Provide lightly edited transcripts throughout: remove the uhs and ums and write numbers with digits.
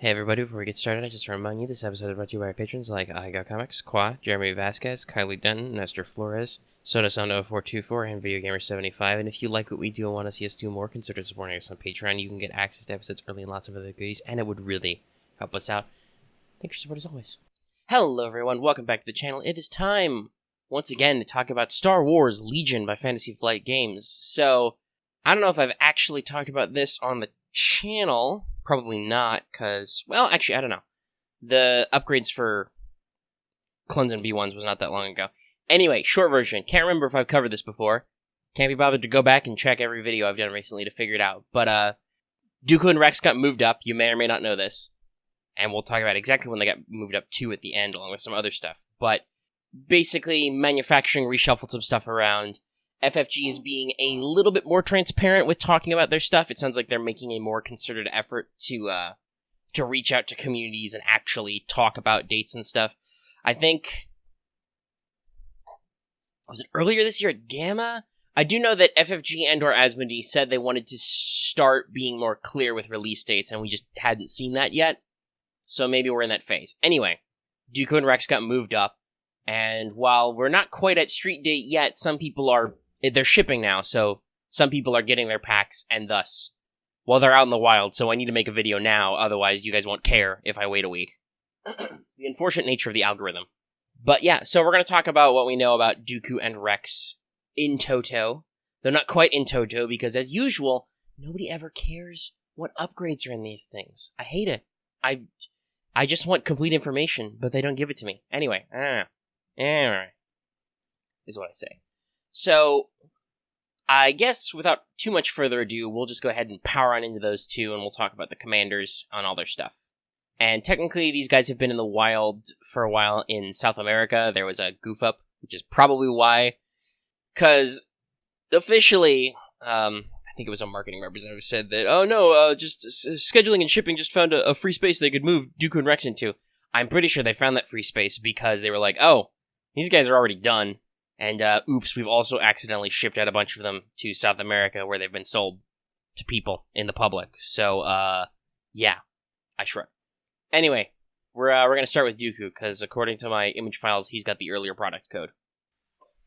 Hey everybody, before we get started, I just want to remind you this episode is brought to you by our patrons like I Got Comics, Qua, Jeremy Vasquez, Kylie Denton, Nestor Flores, SodaSound0424, and VideoGamer75. And if you like what we do and want to see us do more, consider supporting us on Patreon. You can get access to episodes early and lots of other goodies, and it would really help us out. Thanks for your support as always. Hello everyone, welcome back to the channel. It is time, once again, to talk about Star Wars Legion by Fantasy Flight Games. So, I don't know if I've actually talked about this on the channel. Probably not, because, well, actually, I don't know. The upgrades for Clemson B1s was not that long ago. Anyway, short version. Can't remember if I've covered this before. Can't be bothered to go back and check every video I've done recently to figure it out. But, Dooku and Rex got moved up. You may or may not know this. And we'll talk about exactly when they got moved up to at the end, along with some other stuff. But, basically, manufacturing reshuffled some stuff around. FFG is being a little bit more transparent with talking about their stuff. It sounds like they're making a more concerted effort to reach out to communities and actually talk about dates and stuff. I think, was it earlier this year at Gamma? I do know that FFG and or Asmodee said they wanted to start being more clear with release dates, and we just hadn't seen that yet. So maybe we're in that phase. Anyway, Dooku and Rex got moved up, and while we're not quite at street date yet, some people are... They're shipping now, so some people are getting their packs, and thus, well, they're out in the wild, so I need to make a video now, otherwise you guys won't care if I wait a week. The unfortunate nature of the algorithm. But yeah, so we're going to talk about what we know about Dooku and Rex in toto. Though not quite in toto, because as usual, nobody ever cares what upgrades are in these things. I hate it. I just want complete information, but they don't give it to me. Anyway, anyway, is what I say. So, I guess without too much further ado, we'll just go ahead and power on into those two, and we'll talk about the commanders on all their stuff. And technically, these guys have been in the wild for a while in South America. There was a goof up, which is probably why. Because, officially, I think it was a marketing representative said that, oh no, just scheduling and shipping just found a free space they could move Dooku and Rex into. I'm pretty sure they found that free space because they were like, oh, these guys are already done. And, oops, we've also accidentally shipped out a bunch of them to South America where they've been sold to people in the public. So, yeah, I shrug. Anyway, we're going to start with Dooku, because according to my image files, he's got the earlier product code.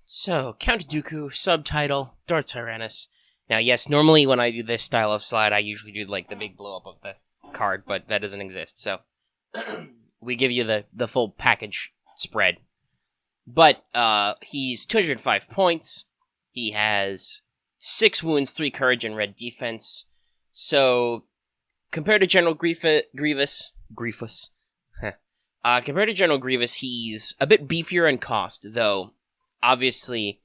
So, Count Dooku, subtitle, Darth Tyrannus. Now, yes, normally when I do this style of slide, I usually do, like, the big blow-up of the card, but that doesn't exist, so we give you the full package spread. But, he's 205 points, he has 6 wounds, 3 courage, and red defense. So, compared to General Grievous, compared to General Grievous, he's a bit beefier in cost, though, obviously,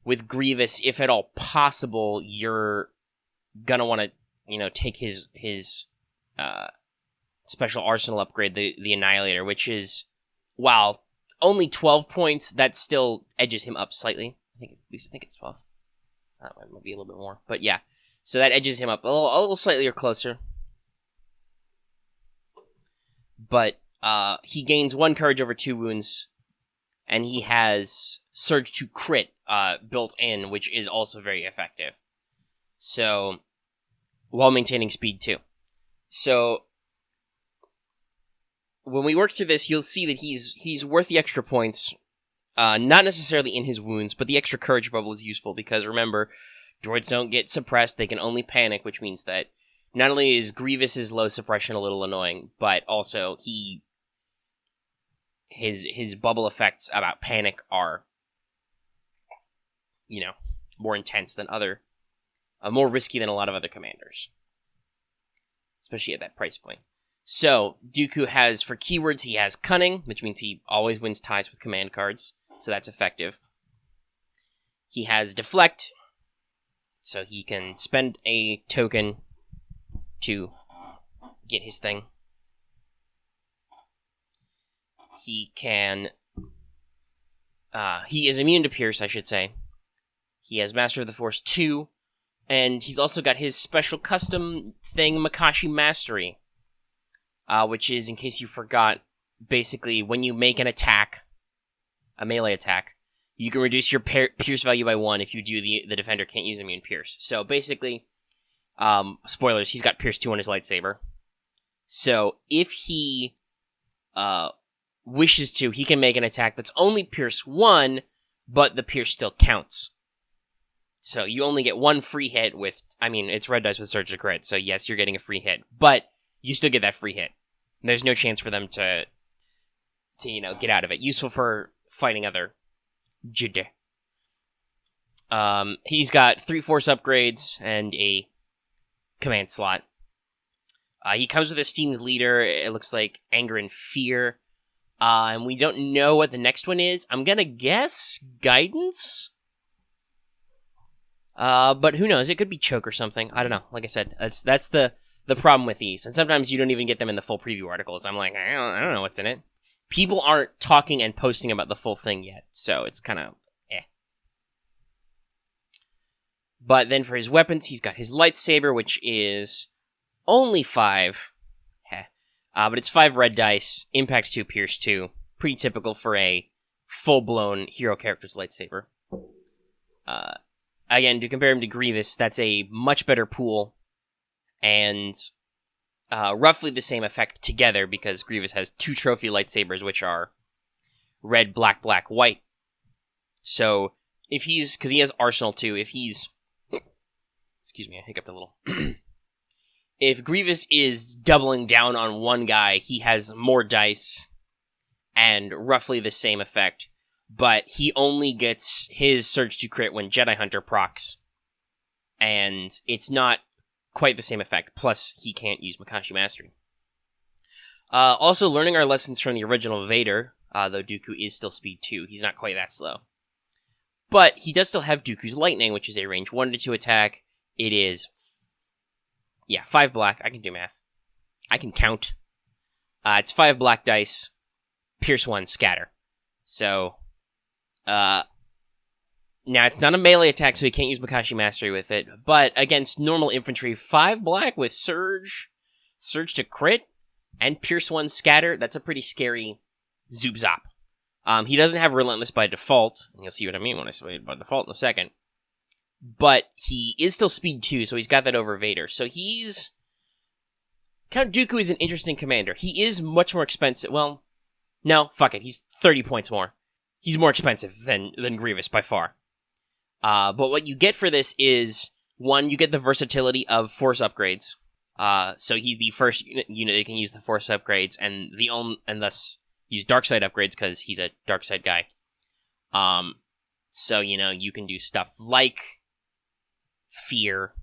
with Grievous, if at all possible, you're gonna want to, take his special arsenal upgrade, the Annihilator, which is, wow, only 12 points, that still edges him up slightly. I think it's 12. That might be a little bit more. But yeah, so that edges him up a little slightly or closer. But he gains 1 courage over 2 wounds, and he has Surge to Crit built in, which is also very effective. So, while maintaining speed too. So, when we work through this, you'll see that he's worth the extra points, not necessarily in his wounds, but the extra courage bubble is useful, because remember, droids don't get suppressed, they can only panic, which means that not only is Grievous's low suppression a little annoying, but also his bubble effects about panic are, more intense than more risky than a lot of other commanders. Especially at that price point. So, Dooku has, for keywords, he has Cunning, which means he always wins ties with command cards, so that's effective. He has Deflect, so he can spend a token to get his thing. He is immune to Pierce, I should say. He has Master of the Force 2, and he's also got his special custom thing, Makashi Mastery. Which is, in case you forgot, basically, when you make an attack, a melee attack, you can reduce your Pierce value by 1 if you do the defender can't use immune Pierce. So, basically, spoilers, he's got Pierce 2 on his lightsaber. So if he wishes to, he can make an attack that's only Pierce 1, but the Pierce still counts. So you only get one free hit with, it's red dice with Surge to Crit, so yes, you're getting a free hit, but you still get that free hit. There's no chance for them to get out of it. Useful for fighting other Jedi. He's got 3 Force upgrades and a command slot. He comes with Esteemed Leader. It looks like Anger and Fear. And we don't know what the next one is. I'm gonna guess Guidance? But who knows? It could be Choke or something. I don't know. Like I said, that's the problem with these. And sometimes you don't even get them in the full preview articles. I'm like, I don't know what's in it. People aren't talking and posting about the full thing yet, so it's kind of eh. But then for his weapons, he's got his lightsaber, which is only 5. But it's 5 red dice, impacts 2, pierce 2. Pretty typical for a full-blown hero character's lightsaber. Again, to compare him to Grievous, that's a much better pool, and roughly the same effect together, because Grievous has 2 trophy lightsabers, which are red, black, black, white. So, because he has Arsenal too, excuse me, I hiccuped a little. If Grievous is doubling down on one guy, he has more dice and roughly the same effect, but he only gets his Surge to Crit when Jedi Hunter procs, and it's not quite the same effect, plus he can't use Makashi Mastery. Also, learning our lessons from the original Vader, though Dooku is still speed 2, he's not quite that slow. But he does still have Dooku's Lightning, which is a range 1 to 2 attack. It is 5 black. I can do math. I can count. It's 5 black dice, pierce 1, scatter. So, now it's not a melee attack, so he can't use Makashi Mastery with it. But against normal infantry, 5 black with Surge to Crit, and pierce 1, scatter. That's a pretty scary zoop zop. He doesn't have Relentless by default, and you'll see what I mean when I say by default in a second. But he is still speed 2, so he's got that over Vader. So Count Dooku is an interesting commander. He is much more expensive. Well, no, fuck it. He's 30 points more. He's more expensive than Grievous by far. But what you get for this is, 1, you get the versatility of Force upgrades. So he's the first unit that can use the Force upgrades, and thus use dark side upgrades because he's a dark side guy. So you can do stuff like Fear,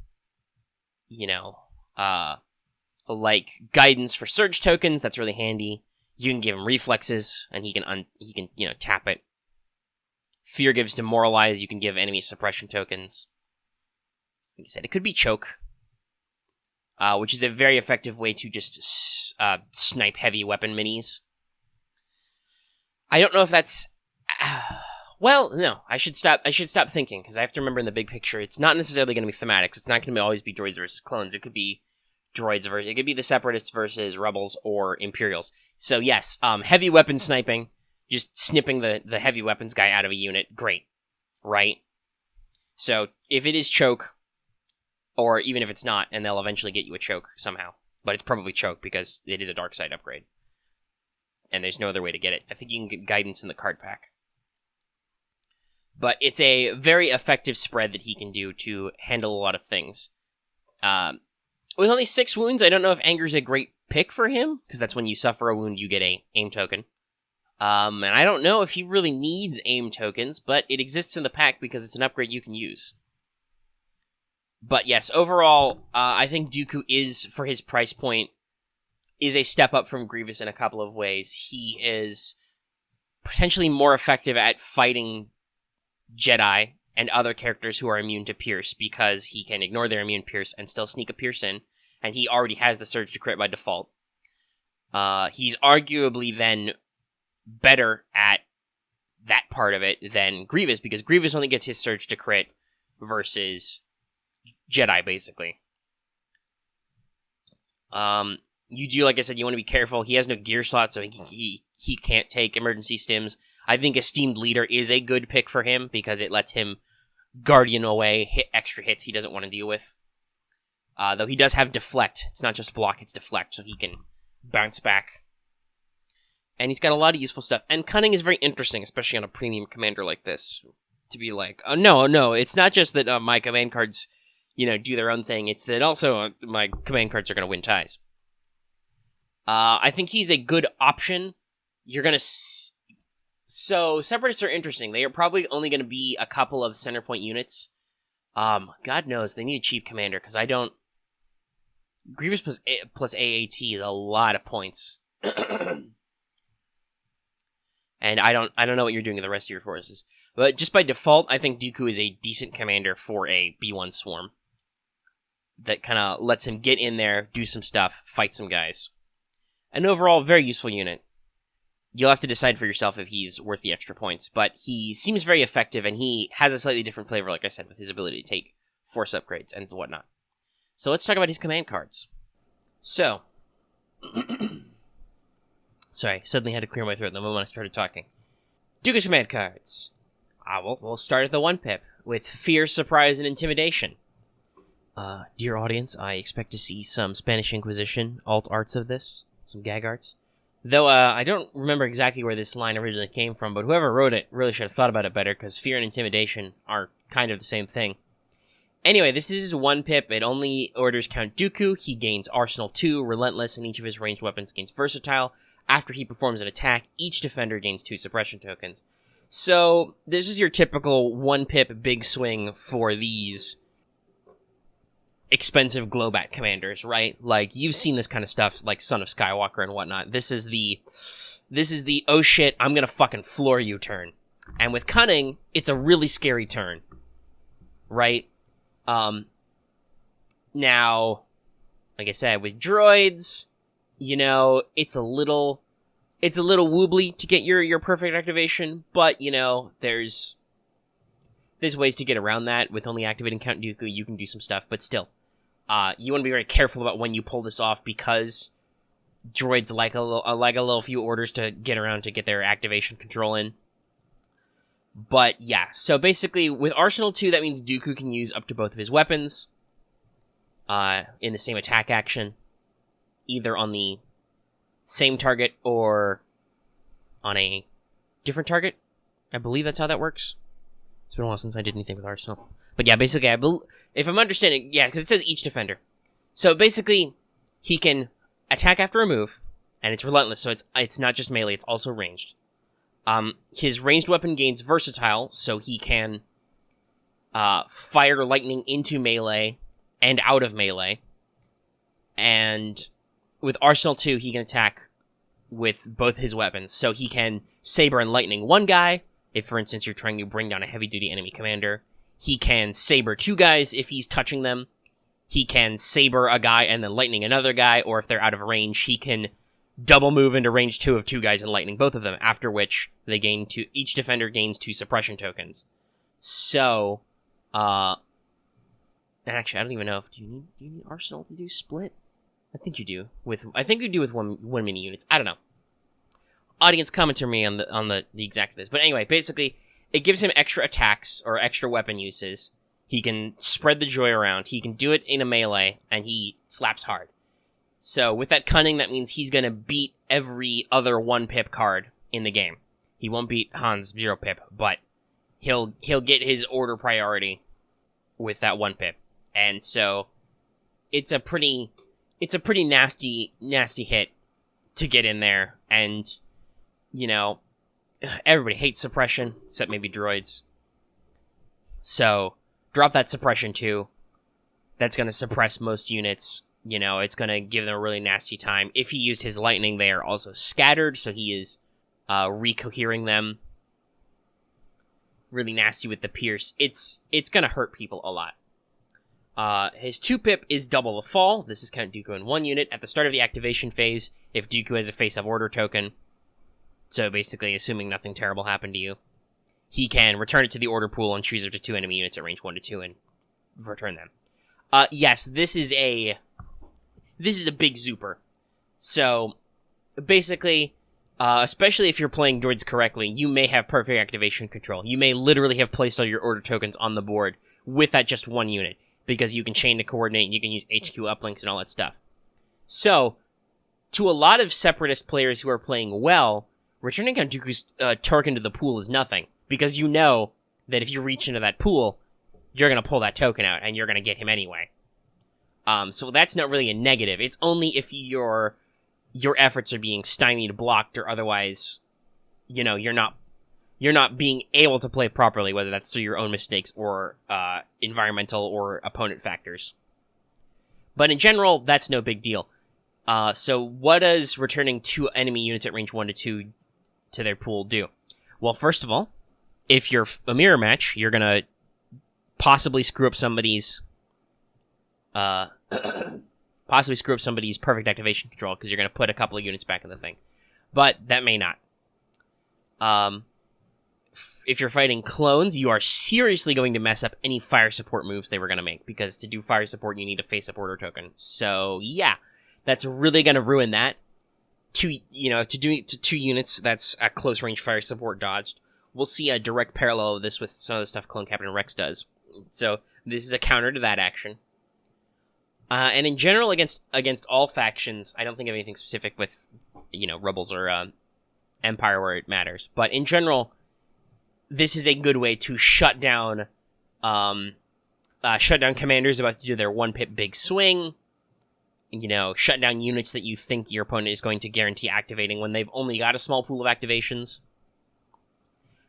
like Guidance for Surge tokens. That's really handy. You can give him Reflexes, and he can tap it. Fear gives Demoralize. You can give enemy suppression tokens. Like I said, it could be Choke, which is a very effective way to just snipe heavy weapon minis. I don't know if that's... well, no. I should stop thinking, because I have to remember in the big picture, it's not necessarily going to be thematics. It's not going to always be droids versus clones. It could be it could be the Separatists versus Rebels or Imperials. So yes, heavy weapon sniping, just snipping the heavy weapons guy out of a unit, great, right? So if it is Choke, or even if it's not, and they'll eventually get you a Choke somehow, but it's probably Choke because it is a dark side upgrade, and there's no other way to get it. I think you can get Guidance in the card pack. But it's a very effective spread that he can do to handle a lot of things. With only 6 wounds, I don't know if Anger's a great pick for him, because that's when you suffer a wound, you get a aim token. And I don't know if he really needs aim tokens, but it exists in the pack because it's an upgrade you can use. But yes, overall, I think Dooku is, for his price point, is a step up from Grievous in a couple of ways. He is potentially more effective at fighting Jedi and other characters who are immune to Pierce, because he can ignore their immune Pierce and still sneak a Pierce in, and he already has the Surge to Crit by default. He's arguably then better at that part of it than Grievous, because Grievous only gets his Surge to Crit versus Jedi, basically. You do, like I said, you want to be careful. He has no gear slot, so he can't take emergency stims. I think Esteemed Leader is a good pick for him, because it lets him Guardian away, hit extra hits he doesn't want to deal with. Though he does have Deflect. It's not just block, it's Deflect, so he can bounce back. And he's got a lot of useful stuff. And cunning is very interesting, especially on a premium commander like this. To be like, oh, no, it's not just that my command cards, do their own thing. It's that also my command cards are going to win ties. I think he's a good option. You're going to... So, Separatists are interesting. They are probably only going to be a couple of center point units. God knows, they need a cheap commander, because I don't... Grievous plus AAT is a lot of points. And I don't know what you're doing in the rest of your forces. But just by default, I think Dooku is a decent commander for a B1 swarm. That kind of lets him get in there, do some stuff, fight some guys. An overall, very useful unit. You'll have to decide for yourself if he's worth the extra points. But he seems very effective, and he has a slightly different flavor, like I said, with his ability to take force upgrades and whatnot. So let's talk about his command cards. So... Sorry, suddenly had to clear my throat the moment I started talking. Dooku's command cards. We'll start at the 1-pip, with Fear, Surprise, and Intimidation. Dear audience, I expect to see some Spanish Inquisition alt arts of this, some gag arts. Though, I don't remember exactly where this line originally came from, but whoever wrote it really should have thought about it better, because Fear and Intimidation are kind of the same thing. Anyway, this is his 1-pip. It only orders Count Dooku. He gains Arsenal 2, Relentless, and each of his ranged weapons gains Versatile. After he performs an attack, each defender gains 2 suppression tokens. So, this is your typical 1-pip big swing for these expensive Globat commanders, right? Like, you've seen this kind of stuff, like Son of Skywalker and whatnot. This is the, oh shit, I'm gonna fucking floor you turn. And with Cunning, it's a really scary turn. Right? Now, like I said, with droids... it's a little woobly to get your perfect activation, but, there's ways to get around that. With only activating Count Dooku, you can do some stuff, but still, you want to be very careful about when you pull this off, because droids like a little few orders to get around to get their activation control in. But, yeah, so basically, with Arsenal 2, that means Dooku can use up to both of his weapons, in the same attack action. Either on the same target or on a different target. I believe that's how that works. It's been a while since I did anything with Arsenal. But yeah, basically, if I'm understanding, yeah, because it says each defender. So basically, he can attack after a move, and it's relentless, so it's not just melee, it's also ranged. His ranged weapon gains Versatile, so he can fire lightning into melee and out of melee. And... with Arsenal 2, he can attack with both his weapons. So he can Saber and Lightning one guy, if, for instance, you're trying to bring down a heavy-duty enemy commander. He can Saber 2 guys if he's touching them. He can Saber a guy and then Lightning another guy, or if they're out of range, he can double move into range 2 of 2 guys and Lightning both of them, after which they gain 2, each defender gains 2 suppression tokens. So, actually, I don't even know if, do you need Arsenal to do split? I think you do with one mini units. I don't know. Audience comment to me on the exact of this. But anyway, basically, it gives him extra attacks or extra weapon uses. He can spread the joy around. He can do it in a melee, and he slaps hard. So with that cunning, that means he's gonna beat every other 1-pip card in the game. He won't beat Han's 0-pip, but he'll get his order priority with that 1-pip. And so it's a pretty nasty hit to get in there, and, everybody hates suppression, except maybe droids. So, drop that suppression too. That's going to suppress most units. It's going to give them a really nasty time. If he used his lightning, they are also scattered, so he is recohering them. Really nasty with the pierce. It's going to hurt people a lot. His 2-pip is double the fall. This is Count Dooku in 1 unit. At the start of the activation phase, if Dooku has a face-up order token, so basically assuming nothing terrible happened to you, he can return it to the order pool and choose up to 2 enemy units at range 1 to 2 and return them. Yes, this is a big zooper. So, basically, especially if you're playing droids correctly, you may have perfect activation control. You may literally have placed all your order tokens on the board with that just 1 unit. Because you can chain to coordinate, you can use HQ uplinks and all that stuff. So, to a lot of Separatist players who are playing well, returning Count Dooku's token to the pool is nothing, because you know that if you reach into that pool, you're going to pull that token out, and you're going to get him anyway. So that's not really a negative. It's only if your efforts are being stymied, blocked, or otherwise, you know, you're not being able to play properly, whether that's through your own mistakes or environmental or opponent factors. But in general, that's no big deal. So what does returning 2 enemy units at range 1 to 2 to their pool do? Well, first of all, if you're a mirror match, you're going to possibly screw up somebody's perfect activation control, because you're going to put a couple of units back in the thing. But that may not. If you're fighting clones, you are seriously going to mess up any fire support moves they were going to make, because to do fire support, you need a face-up order token. So, yeah, that's really going to ruin that. To do 2 units, that's a close-range fire support dodged. We'll see a direct parallel of this with some of the stuff Clone Captain Rex does. So, this is a counter to that action. And in general, against all factions, I don't think of anything specific with, Rebels or Empire where it matters. But in general, this is a good way to shut down commanders about to do their 1-pip big swing. Shut down units that you think your opponent is going to guarantee activating when they've only got a small pool of activations.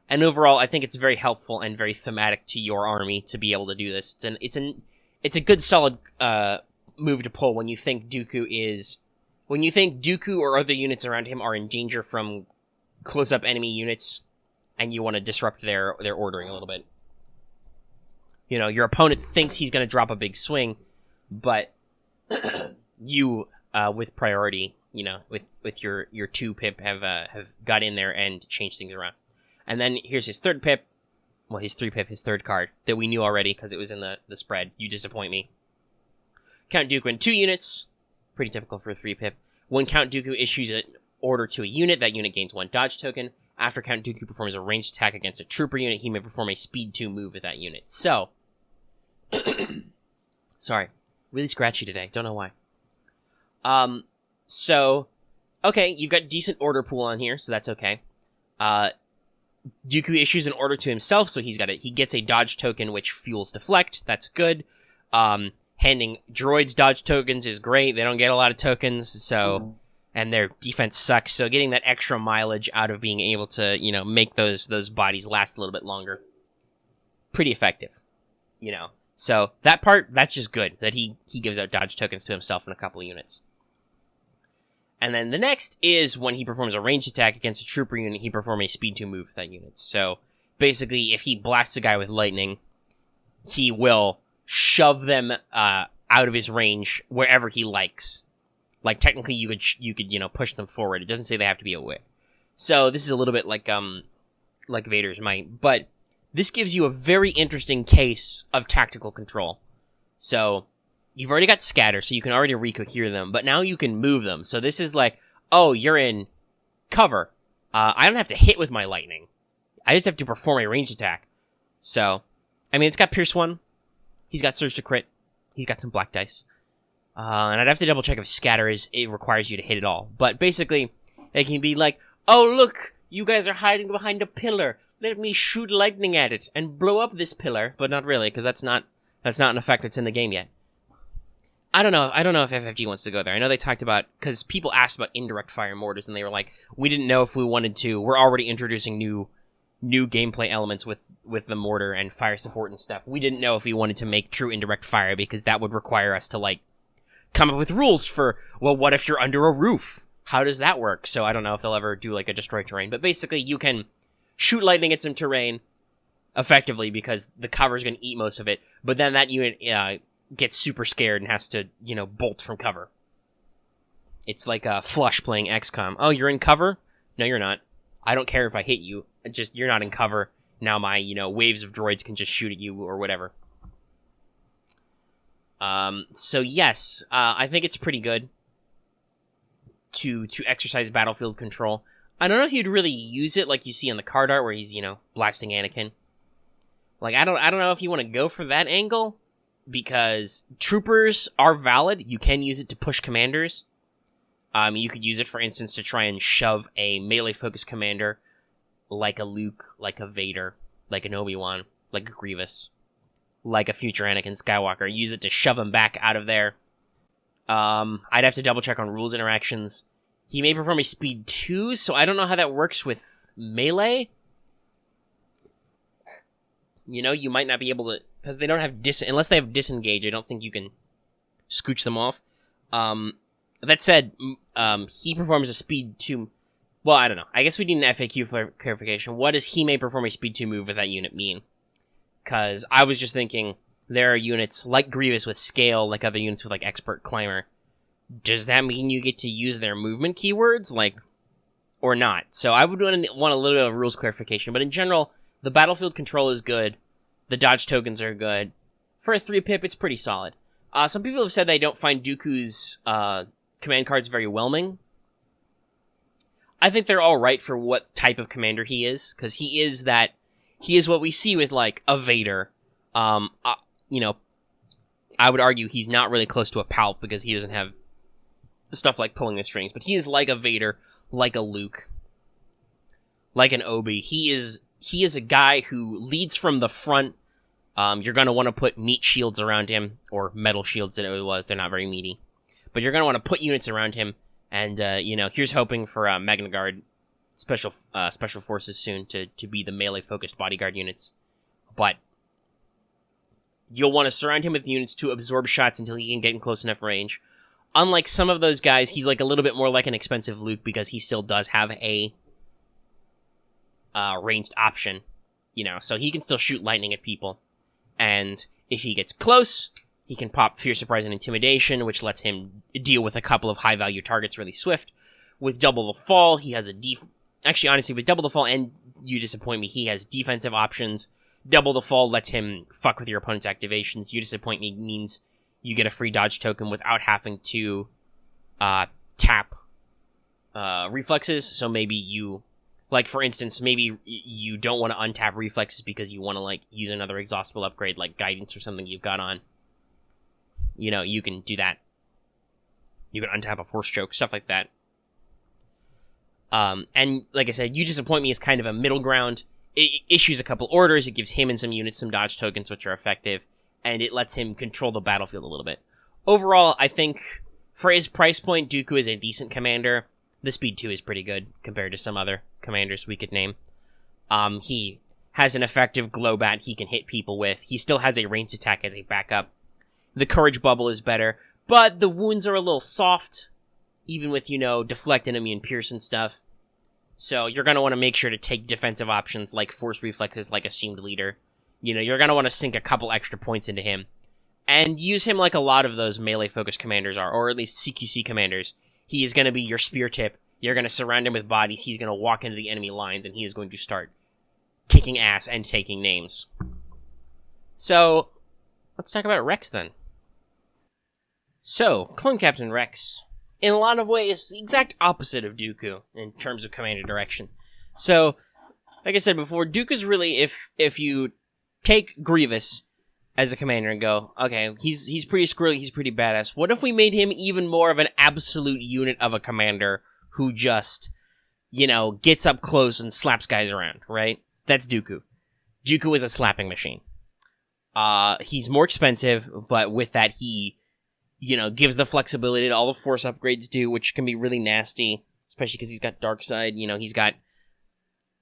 And overall, I think it's very helpful and very thematic to your army to be able to do this. It's a good solid move to pull when you think Dooku or other units around him are in danger from close-up enemy units, and you want to disrupt their ordering a little bit. Your opponent thinks he's going to drop a big swing, but you, with priority, with your 2-pip have got in there and changed things around. And then here's his 3rd-pip. Well, his 3-pip, his 3rd card, that we knew already because it was in the spread. You disappoint me. Count Dooku in 2 units. Pretty typical for a 3-pip. When Count Dooku issues an order to a unit, that unit gains 1 dodge token. After Count Dooku performs a ranged attack against a trooper unit, he may perform a speed 2 move with that unit. So, sorry, really scratchy today. Don't know why. Okay, you've got decent order pool on here, so that's okay. Dooku issues an order to himself, so he gets a dodge token which fuels deflect. That's good. Handing droids dodge tokens is great. They don't get a lot of tokens, so, and their defense sucks. So getting that extra mileage out of being able to, make those bodies last a little bit longer, pretty effective. So that part, that's just good that he gives out dodge tokens to himself in a couple of units. And then the next is when he performs a ranged attack against a trooper unit, he performs a speed 2 move with that unit. So basically, if he blasts a guy with lightning, he will shove them out of his range wherever he likes. Like technically, you could push them forward. It doesn't say they have to be away. So this is a little bit like Vader's might, but this gives you a very interesting case of tactical control. So you've already got scatter, so you can already recohere them, but now you can move them. So this is like, oh, you're in cover. I don't have to hit with my lightning. I just have to perform a ranged attack. So, it's got Pierce 1. He's got Surge to Crit. He's got some black dice. And I'd have to double check if scatter it requires you to hit it all. But basically, it can be like, oh, look, you guys are hiding behind a pillar. Let me shoot lightning at it and blow up this pillar. But not really, because that's not an effect that's in the game yet. I don't know if FFG wants to go there. I know they talked about, because people asked about indirect fire mortars, and they were like, we didn't know if we wanted to. We're already introducing new gameplay elements with the mortar and fire support and stuff. We didn't know if we wanted to make true indirect fire, because that would require us to, come up with rules for, well, what if you're under a roof? How does that work? So I don't know if they'll ever do, a destroy terrain. But basically, you can shoot lightning at some terrain effectively, because the cover is going to eat most of it. But then that unit gets super scared and has to, bolt from cover. It's like a Flush playing XCOM. Oh, you're in cover? No, you're not. I don't care if I hit you. Just, you're not in cover. Now my, waves of droids can just shoot at you or whatever. So yes, I think it's pretty good to exercise battlefield control. I don't know if you'd really use it like you see on the card art where he's, blasting Anakin. I don't know if you want to go for that angle, because troopers are valid. You can use it to push commanders. You could use it, for instance, to try and shove a melee-focused commander like a Luke, like a Vader, like an Obi-Wan, like a Grievous, like a future Anakin Skywalker. Use it to shove him back out of there. I'd have to double-check on rules interactions. He may perform a speed 2, so I don't know how that works with melee. You know, you might not be able to... Because they don't have... Unless they have disengage, I don't think you can scooch them off. That said, he performs a speed 2... Well, I don't know. I guess we need an FAQ for clarification. What does he may perform a speed 2 move with that unit mean? Because I was just thinking, there are units like Grievous with scale, like other units with like expert climber. Does that mean you get to use their movement keywords? Like, or not? So I would want a little bit of rules clarification. But in general, the battlefield control is good. The dodge tokens are good. For a 3-pip, it's pretty solid. Some people have said they don't find Dooku's command cards very whelming. I think they're alright for what type of commander he is. Because he is what we see with, like, a Vader. You know, I would argue he's not really close to a Palp because he doesn't have stuff like pulling the strings, but he is like a Vader, like a Luke, like an Obi. He is a guy who leads from the front. You're going to want to put meat shields around him, or metal shields that it was. They're not very meaty. But you're going to want to put units around him, and, you know, here's hoping for Magna Guard special forces soon to be the melee-focused bodyguard units. But you'll want to surround him with units to absorb shots until he can get in close enough range. Unlike some of those guys, he's like a little bit more like an expensive Luke because he still does have a ranged option, you know, so he can still shoot lightning at people. And if he gets close, he can pop Fear, Surprise, and Intimidation, which lets him deal with a couple of high-value targets really swift. With Double the Fall, he has Actually, honestly, with Double the Fall and You Disappoint Me, he has defensive options. Double the Fall lets him fuck with your opponent's activations. You Disappoint Me means you get a free dodge token without having to tap reflexes. So maybe you, like for instance, maybe you don't want to untap reflexes because you want to like use another exhaustible upgrade like guidance or something you've got on. You know, you can do that. You can untap a force choke, stuff like that. And like I said, You Disappoint Me is kind of a middle ground. It issues a couple orders. It gives him and some units some dodge tokens, which are effective. And it lets him control the battlefield a little bit. Overall, I think for his price point, Dooku is a decent commander. The speed 2 is pretty good compared to some other commanders we could name. He has an effective glow bat he can hit people with. He still has a ranged attack as a backup. The courage bubble is better, but the wounds are a little soft, even with, you know, deflect, enemy, and pierce and stuff. So you're going to want to make sure to take defensive options like force reflexes like Esteemed Leader. You know, you're going to want to sink a couple extra points into him. And use him like a lot of those melee-focused commanders are, or at least CQC commanders. He is going to be your spear tip. You're going to surround him with bodies. He's going to walk into the enemy lines, and he is going to start kicking ass and taking names. So, let's talk about Rex then. So, Clone Captain Rex, in a lot of ways, the exact opposite of Dooku in terms of commander direction. So, like I said before, Dooku's really, if you take Grievous as a commander and go, okay, he's pretty squirrely, he's pretty badass. What if we made him even more of an absolute unit of a commander who just, you know, gets up close and slaps guys around, right? That's Dooku. Dooku is a slapping machine. He's more expensive, but with that he, you know, gives the flexibility that all the force upgrades do, which can be really nasty, especially because he's got dark side. You know, he's got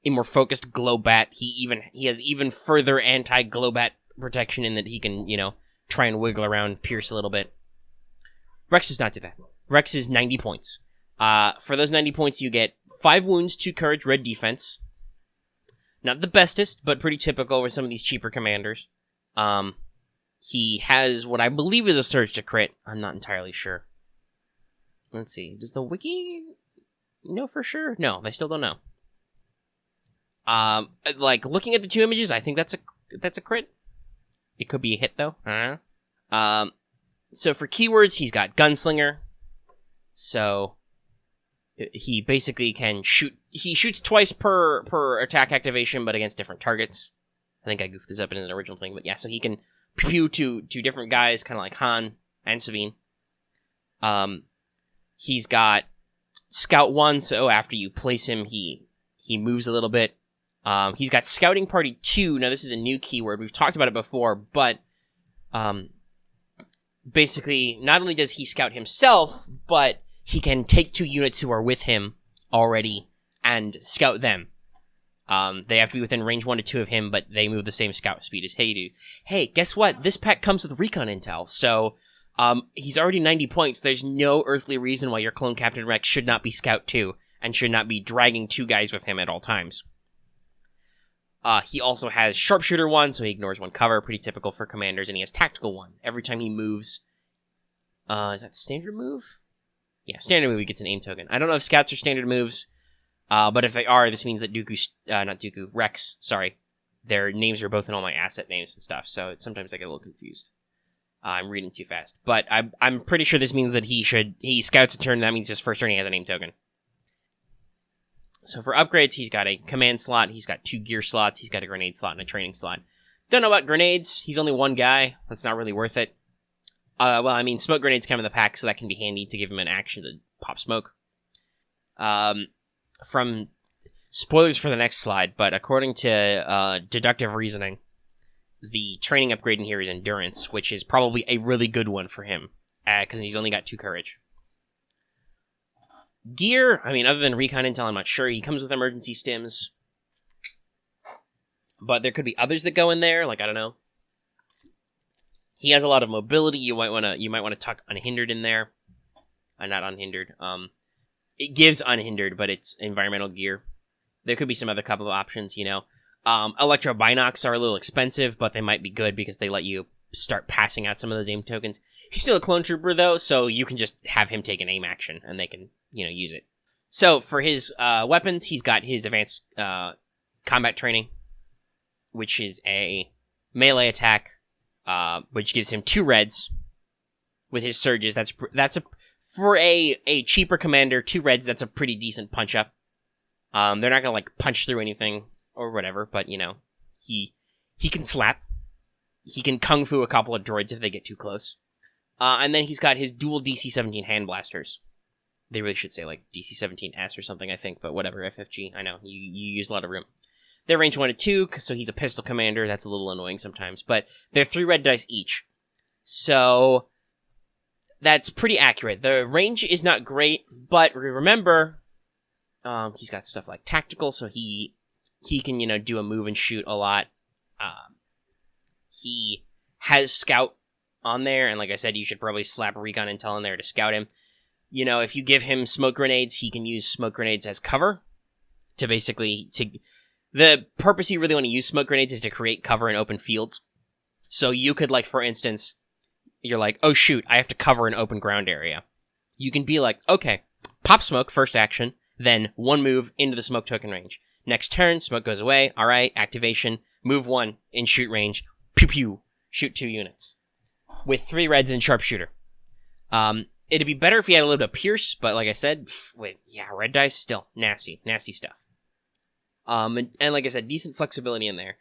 a more focused glow bat. He has even further anti-glow bat protection in that he can, you know, try and wiggle around, pierce a little bit. Rex does not do that. Rex is 90 points. For those 90 points, you get 5 wounds, 2 courage, red defense. Not the bestest, but pretty typical with some of these cheaper commanders. He has what I believe is a surge to crit. I'm not entirely sure. Let's see. Does the wiki know for sure? No, they still don't know. Like, looking at the 2 images, I think that's a crit. It could be a hit, though. So for keywords, he's got Gunslinger. So he basically can shoot. He shoots twice per attack activation, but against different targets. I think I goofed this up in an original thing, but yeah, so he can pew to different guys, kind of like Han and Sabine. He's got Scout 1, so after you place him, he moves a little bit. He's got Scouting Party 2. Now, this is a new keyword. We've talked about it before, but basically, not only does he scout himself, but he can take 2 units who are with him already and scout them. They have to be within range 1 to 2 of him, but they move the same scout speed as he do. Hey, guess what? This pack comes with recon intel, so he's already 90 points. There's no earthly reason why your clone Captain Rex should not be Scout 2 and should not be dragging 2 guys with him at all times. He also has Sharpshooter 1, so he ignores 1 cover, pretty typical for commanders, and he has Tactical 1. Every time he moves... is that standard move? Yeah, standard move, he gets an aim token. I don't know if Scouts are standard moves, but if they are, this means that Rex, their names are both in all my asset names and stuff, so sometimes I get a little confused. I'm reading too fast. But I'm pretty sure this means that he scouts a turn, that means his first turn he has a name token. So for upgrades, he's got a command slot, he's got 2 gear slots, he's got a grenade slot and a training slot. Don't know about grenades, he's only 1 guy, that's not really worth it. Smoke grenades come in the pack, so that can be handy to give him an action to pop smoke. From spoilers for the next slide, but according to deductive reasoning, the training upgrade in here is endurance, which is probably a really good one for him, because he's only got 2 courage. Gear, other than recon intel, I'm not sure. He comes with emergency stims, but there could be others that go in there, I don't know. He has a lot of mobility. You might want to tuck unhindered in there. Not unhindered. It gives unhindered, but it's environmental gear. There could be some other couple of options, Electro Binocs are a little expensive, but they might be good because they let you start passing out some of those aim tokens. He's still a clone trooper, though, so you can just have him take an aim action, and they can, use it. So, for his weapons, he's got his advanced combat training, which is a melee attack, which gives him 2 reds with his surges. For a cheaper commander, 2 reds, that's a pretty decent punch-up. They're not gonna, punch through anything or whatever, but, he can slap. He can kung fu a couple of droids if they get too close. And then he's got his dual DC-17 hand blasters. They really should say, DC-17S or something, I think, but whatever, FFG. I know, you use a lot of room. They're range 1 to 2, so he's a pistol commander. That's a little annoying sometimes, but they're 3 red dice each. So, that's pretty accurate. The range is not great, but remember, he's got stuff like tactical, so he can, do a move and shoot a lot. He has scout on there, and like I said, you should probably slap recon intel in there to scout him. If you give him smoke grenades, he can use smoke grenades as cover to the purpose you really want to use smoke grenades is to create cover in open fields. So you could, for instance, you're like, oh shoot, I have to cover an open ground area. You can be like, okay, pop smoke, first action, then 1 move into the smoke token range. Next turn, smoke goes away, alright, activation, move 1 in shoot range, pew pew, shoot 2 units. With 3 reds and sharpshooter. It'd be better if he had a little bit of pierce, but like I said, red dice, still, nasty stuff. And like I said, decent flexibility in there.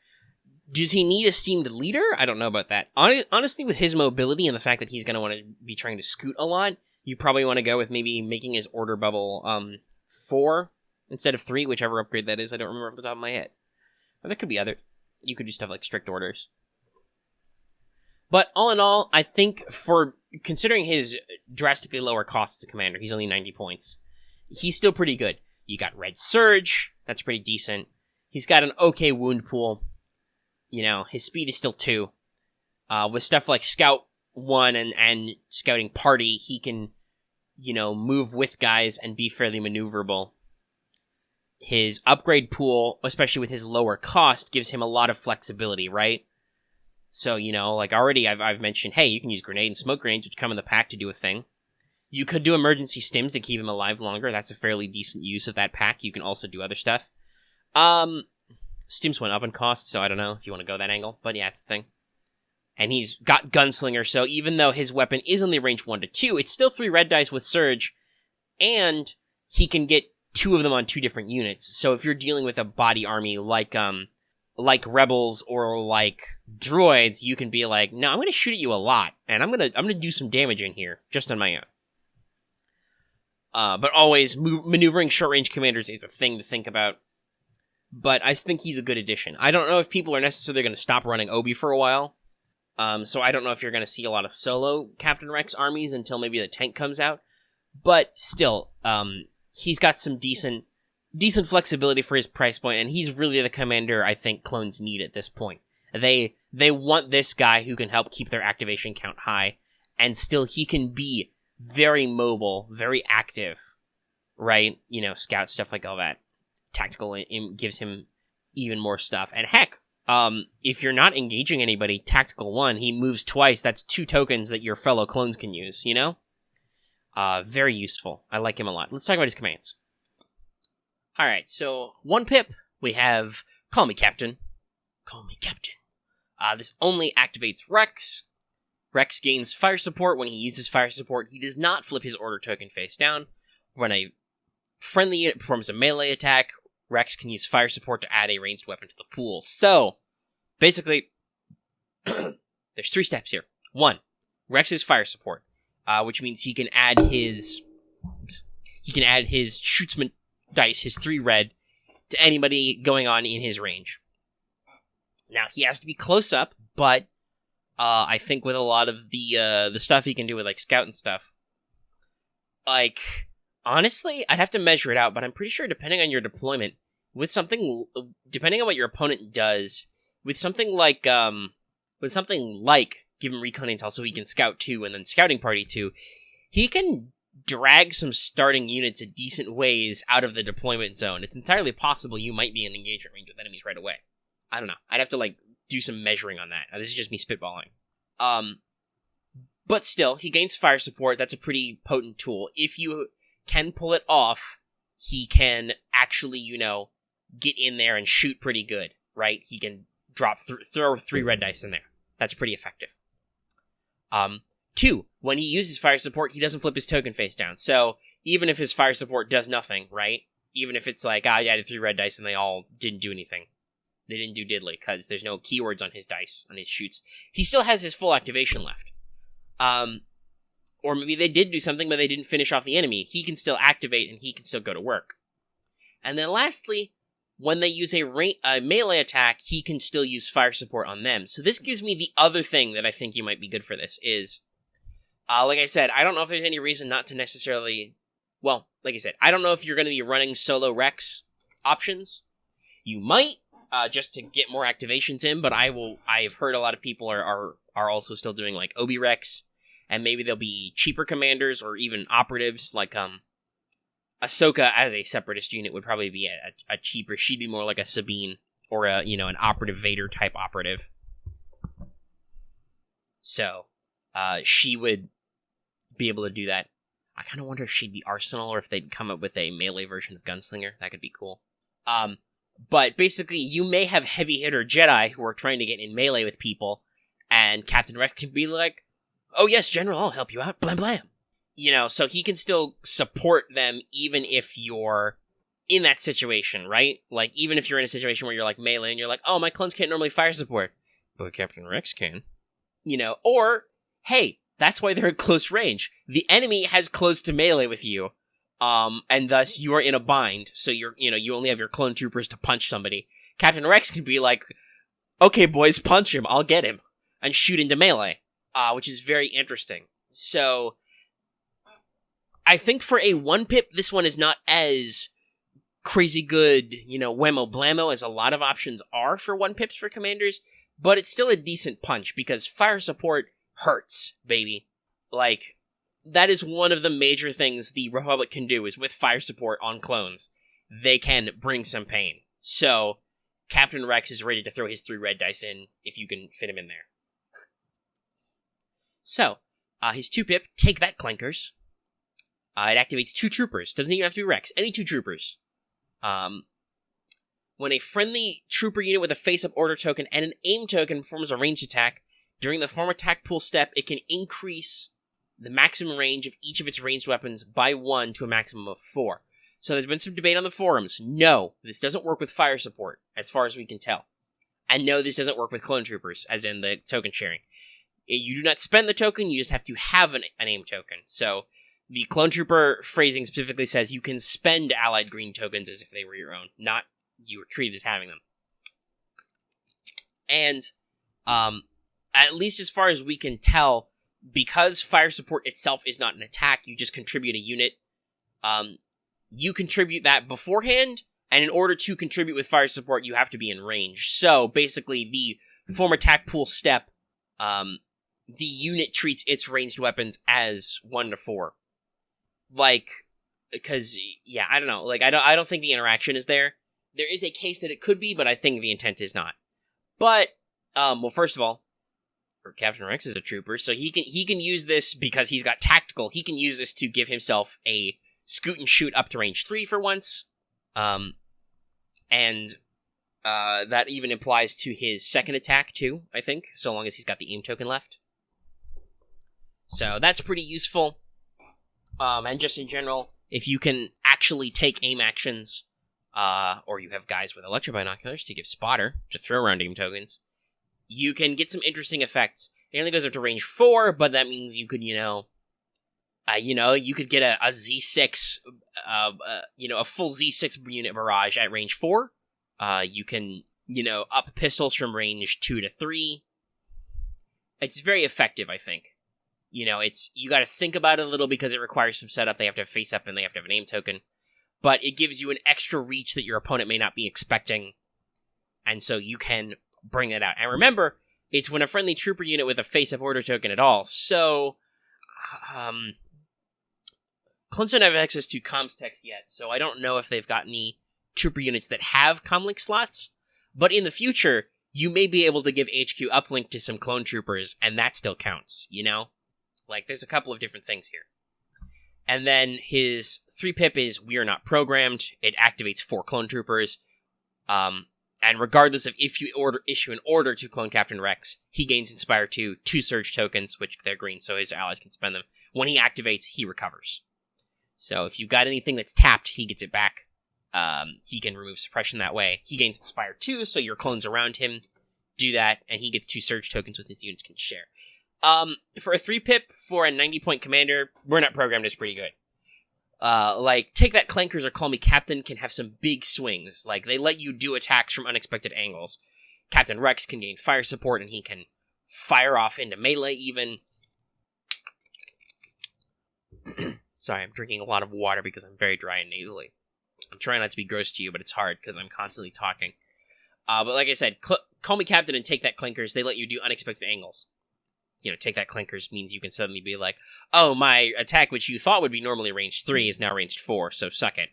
Does he need a steamed leader? I don't know about that. Honestly, with his mobility and the fact that he's going to want to be trying to scoot a lot, you probably want to go with maybe making his order bubble 4 instead of 3, whichever upgrade that is. I don't remember off the top of my head. But there could be other. You could do stuff like strict orders. But all in all, I think for considering his drastically lower cost as a commander, he's only 90 points. He's still pretty good. You got Red Surge. That's pretty decent. He's got an okay wound pool. His speed is still 2. With stuff like Scout 1 and Scouting Party, he can, move with guys and be fairly maneuverable. His upgrade pool, especially with his lower cost, gives him a lot of flexibility, right? So, already I've mentioned, hey, you can use grenade and smoke grenades, which come in the pack to do a thing. You could do emergency stims to keep him alive longer. That's a fairly decent use of that pack. You can also do other stuff. Stims went up in cost, so I don't know if you want to go that angle. But yeah, it's the thing. And he's got Gunslinger, so even though his weapon is only range 1 to 2, it's still 3 red dice with Surge. And he can get 2 of them on 2 different units. So if you're dealing with a body army like rebels or like droids, you can be like, no, I'm going to shoot at you a lot. And I'm going to do some damage in here, just on my own. But always, maneuvering short-range commanders is a thing to think about. But I think he's a good addition. I don't know if people are necessarily going to stop running Obi for a while. So I don't know if you're going to see a lot of solo Captain Rex armies until maybe the tank comes out. But still, he's got some decent flexibility for his price point, and he's really the commander I think clones need at this point. They want this guy who can help keep their activation count high, and still he can be very mobile, very active, right? Scout stuff like all that. Tactical gives him even more stuff. And heck, if you're not engaging anybody, Tactical 1, he moves twice. That's 2 tokens that your fellow clones can use, Very useful. I like him a lot. Let's talk about his commands. Alright, so 1 pip, we have Call Me Captain. Call Me Captain. This only activates Rex. Rex gains fire support. When he uses fire support, he does not flip his order token face down. When a friendly unit performs a melee attack, Rex can use fire support to add a ranged weapon to the pool. So, basically, there's 3 steps here. 1, Rex's fire support, which means he can add his shootsman dice, his 3 red, to anybody going on in his range. Now, he has to be close up, but I think with a lot of the stuff he can do with, Scout and stuff, honestly, I'd have to measure it out, but I'm pretty sure depending on your deployment, depending on what your opponent does, with something like give him recon intel so he can scout 2 and then scouting party 2, he can drag some starting units a decent ways out of the deployment zone. It's entirely possible you might be in engagement range with enemies right away. I don't know. I'd have to, do some measuring on that. This is just me spitballing. But still, he gains fire support. That's a pretty potent tool. If you can pull it off, he can actually, get in there and shoot pretty good, right? He can throw 3 red dice in there. That's pretty effective. 2, when he uses fire support, he doesn't flip his token face down. So, even if his fire support does nothing, right? Even if it's I added 3 red dice and they all didn't do anything. They didn't do diddly, because there's no keywords on his dice, on his shoots. He still has his full activation left. Or maybe they did do something, but they didn't finish off the enemy. He can still activate, and he can still go to work. And then lastly, when they use a melee attack, he can still use fire support on them. So this gives me the other thing that I think you might be good for this, is, like I said, I don't know if there's any reason not to necessarily... Well, like I said, I don't know if you're going to be running solo Rex options. You might, just to get more activations in, but I've heard a lot of people are also still doing, Obi Rex, and maybe there'll be cheaper commanders or even operatives, Ahsoka as a separatist unit would probably be a cheaper. She'd be more like a Sabine or an operative Vader type operative. So, she would be able to do that. I kind of wonder if she'd be Arsenal or if they'd come up with a melee version of Gunslinger. That could be cool. But basically, you may have heavy hitter Jedi who are trying to get in melee with people, and Captain Rex can be like, "Oh yes, General, I'll help you out." Blam blam. So he can still support them even if you're in that situation, right? Even if you're in a situation where you're melee and you're like, "Oh, my clones can't normally fire support," but Captain Rex can. Or, hey, that's why they're at close range. The enemy has close to melee with you, and thus you are in a bind, so you only have your clone troopers to punch somebody. Captain Rex can be like, "Okay, boys, punch him, I'll get him," and shoot into melee, which is very interesting. So, I think for a 1-pip, this one is not as crazy good, whammo blammo as a lot of options are for 1-pips for commanders, but it's still a decent punch, because fire support hurts, baby. That is one of the major things the Republic can do, is with fire support on clones, they can bring some pain. So, Captain Rex is ready to throw his 3 red dice in, if you can fit him in there. So, his 2-pip, Take That, Clankers. It activates 2 troopers. Doesn't even have to be Rex. Any 2 troopers. When a friendly trooper unit with a face-up order token and an aim token performs a ranged attack, during the form attack pool step, it can increase the maximum range of each of its ranged weapons by 1 to a maximum of 4. So there's been some debate on the forums. No, this doesn't work with fire support, as far as we can tell. And no, this doesn't work with clone troopers, as in the token sharing. You do not spend the token, you just have to have an aim token. So, The Clone Trooper phrasing specifically says you can spend allied green tokens as if they were your own, not you were treated as having them. And, at least as far as we can tell, because fire support itself is not an attack, you just contribute a unit, you contribute that beforehand, and in order to contribute with fire support, you have to be in range. So, basically, the form attack pool step, the unit treats its ranged weapons as 1 to 4. Like, because, yeah, I don't know, like, I don't think the interaction is there. There is a case that it could be, but I think the intent is not. But, well, first of all, Captain Rex is a trooper, so he can use this because he's got tactical. He can use this to give himself a scoot and shoot up to range 3 for once. And that even applies to his second attack, too, I think, so long as he's got the aim token left. So that's pretty useful. And just in general, if you can actually take aim actions, or you have guys with electro binoculars to give spotter to throw around aim tokens, you can get some interesting effects. It only goes up to range 4, but that means you could, you could get a Z6, a full Z6 unit barrage at range 4. You can, up pistols from range 2 to 3. It's very effective, I think. You gotta think about it a little because it requires some setup. They have to have face up and they have to have an aim token. But it gives you an extra reach that your opponent may not be expecting. And so you can bring it out. And remember, it's when a friendly trooper unit with a face-up order token at all. So, Clones don't have access to comms text yet, so I don't know if they've got any trooper units that have comlink slots. But in the future, you may be able to give HQ uplink to some clone troopers, and that still counts, Like, there's a couple of different things here. And then his 3-pip is We Are Not Programmed. It activates 4 clone troopers. And regardless of if you issue an order to clone Captain Rex, he gains Inspire 2 Surge tokens, which they're green, so his allies can spend them. When he activates, he recovers. So if you've got anything that's tapped, he gets it back. He can remove suppression that way. He gains Inspire 2, so your clones around him do that, and he gets 2 Surge tokens with his units can share. For a 3-pip for a 90-point commander, We're Not Programmed is pretty good. Take That Clankers or Call Me Captain can have some big swings. Like, they let you do attacks from unexpected angles. Captain Rex can gain fire support, and he can fire off into melee, even. Sorry, I'm drinking a lot of water because I'm very dry and nasally. I'm trying not to be gross to you, but it's hard because I'm constantly talking. But like I said, Call Me Captain and Take That Clankers, they let you do unexpected angles. Take That Clankers means you can suddenly be like, oh, my attack, which you thought would be normally range 3, is now range 4, so suck it.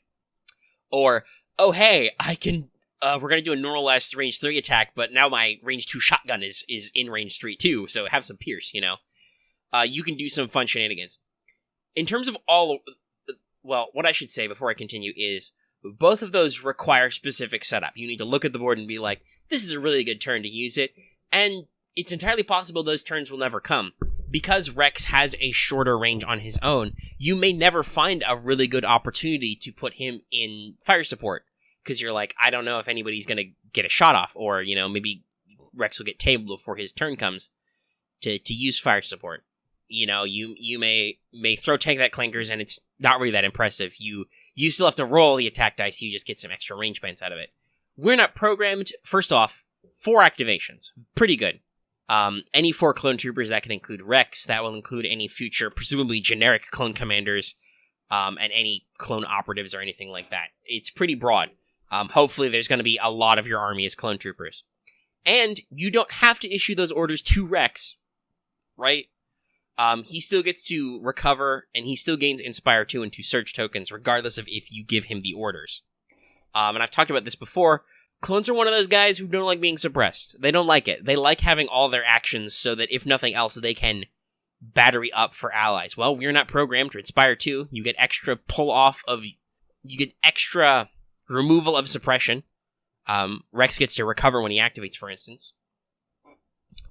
Or, oh, hey, I can, we're going to do a normalized range 3 attack, but now my range 2 shotgun is in range 3 too, so have some pierce, You can do some fun shenanigans. In terms of what I should say before I continue is, both of those require specific setup. You need to look at the board and be like, this is a really good turn to use it, and it's entirely possible those turns will never come. Because Rex has a shorter range on his own, you may never find a really good opportunity to put him in fire support. Because you're like, I don't know if anybody's going to get a shot off, or, maybe Rex will get tabled before his turn comes to use fire support. You may throw Take That Clankers, and it's not really that impressive. You still have to roll the attack dice, you just get some extra range points out of it. We're Not Programmed, first off, 4 activations. Pretty good. Any 4 clone troopers, that can include Rex, that will include any future, presumably generic clone commanders, and any clone operatives or anything like that. It's pretty broad. Hopefully there's going to be a lot of your army as clone troopers. And you don't have to issue those orders to Rex, right? He still gets to recover, and he still gains Inspire 2 and 2 Surge tokens, regardless of if you give him the orders. And I've talked about this before. Clones are one of those guys who don't like being suppressed. They don't like it. They like having all their actions so that, if nothing else, they can battery up for allies. Well, We're Not Programmed to Inspire 2. You get extra you get extra removal of suppression. Rex gets to recover when he activates, for instance.